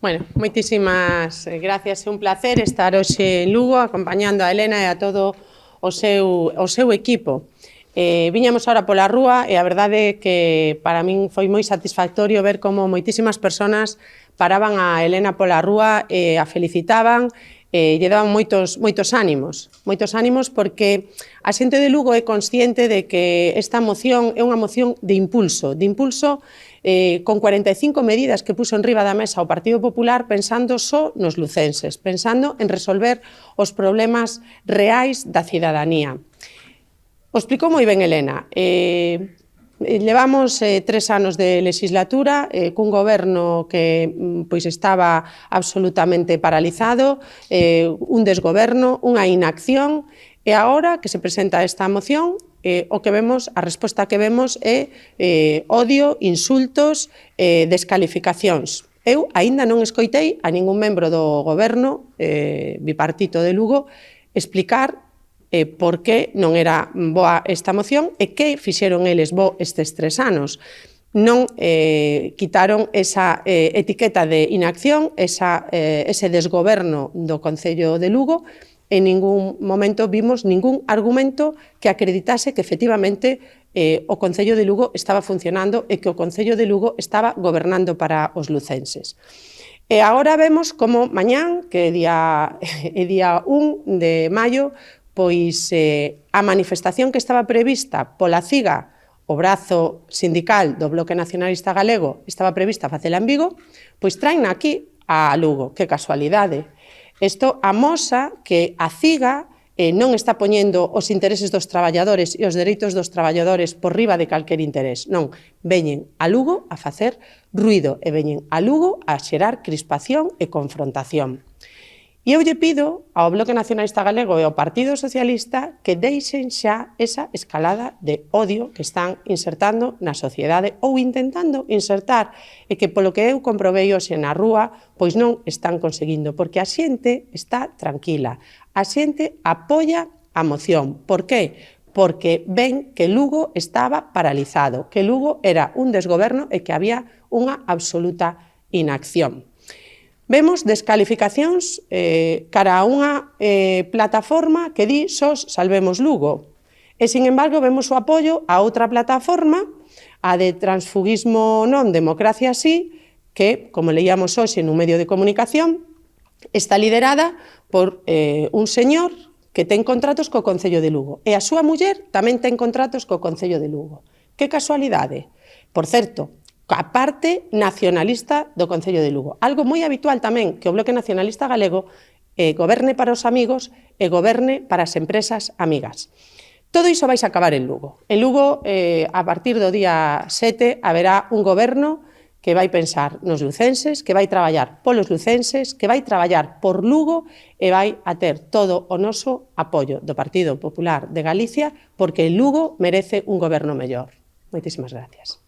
Bueno, moitísimas gracias, é un placer estar hoxe en Lugo acompañando a Elena e a todo o seu equipo. Viñamos ahora pola rúa e a verdade é que para min foi moi satisfactorio ver como moitísimas persoas paraban a Elena pola rúa e a felicitaban e lle daban moitos ánimos porque a xente de Lugo é consciente de que esta moción é unha moción de impulso con 45 medidas que puso enriba da mesa o Partido Popular pensando só nos lucenses, pensando en resolver os problemas reais da cidadanía. O explicou moi ben Elena. Levamos 3 anos de legislatura cun goberno que estaba absolutamente paralizado, un desgoberno, unha inacción, e agora que se presenta esta moción, o que vemos, a resposta que vemos é odio, insultos, descalificacións. Eu aínda non escoitei a ningún membro do goberno bipartito de Lugo explicar por que non era boa esta moción e que fixeron eles bo estes 3 anos. Non quitaron esa etiqueta de inacción, ese desgoberno do Concello de Lugo. En ningún momento vimos ningún argumento que acreditase que efectivamente o Concello de Lugo estaba funcionando e que o Concello de Lugo estaba gobernando para os lucenses. E agora vemos como mañán, que é día 1 de maio, pois a manifestación que estaba prevista pola CIGA, o brazo sindical do Bloque Nacionalista Galego, estaba prevista facela en Vigo, pois traen aquí a Lugo. Que casualidade. Isto amosa que a CIGA non está poñendo os intereses dos traballadores e os dereitos dos traballadores por riba de calquer interés. Non, veñen a Lugo a facer ruido e veñen a Lugo a xerar crispación e confrontación. E eu lle pido ao Bloque Nacionalista Galego e ao Partido Socialista que deixen xa esa escalada de odio que están insertando na sociedade ou intentando insertar e que polo que eu comprobei hoxe na rúa, pois non están conseguindo, porque a xente está tranquila, a xente apoia a moción. Por qué? Porque ven que Lugo estaba paralizado, que Lugo era un desgoberno e que había unha absoluta inacción. Vemos descalificacións cara a unha plataforma que di SOS Salvemos Lugo. E, sin embargo, vemos o apoio a outra plataforma, a de Transfugismo Non, Democracia Sí, que, como leíamos hoxe nun medio de comunicación, está liderada por un señor que ten contratos co Concello de Lugo. E a súa muller tamén ten contratos co Concello de Lugo. Que casualidade. Por certo, a parte nacionalista do Concello de Lugo. Algo moi habitual tamén que o Bloque Nacionalista Galego goberne para os amigos e goberne para as empresas amigas. Todo iso vais a acabar en Lugo. En Lugo, a partir do día 7, haberá un goberno que vai pensar nos lucenses, que vai traballar polos lucenses, que vai traballar por Lugo e vai a ter todo o noso apoio do Partido Popular de Galicia porque Lugo merece un goberno mellor. Moitísimas gracias.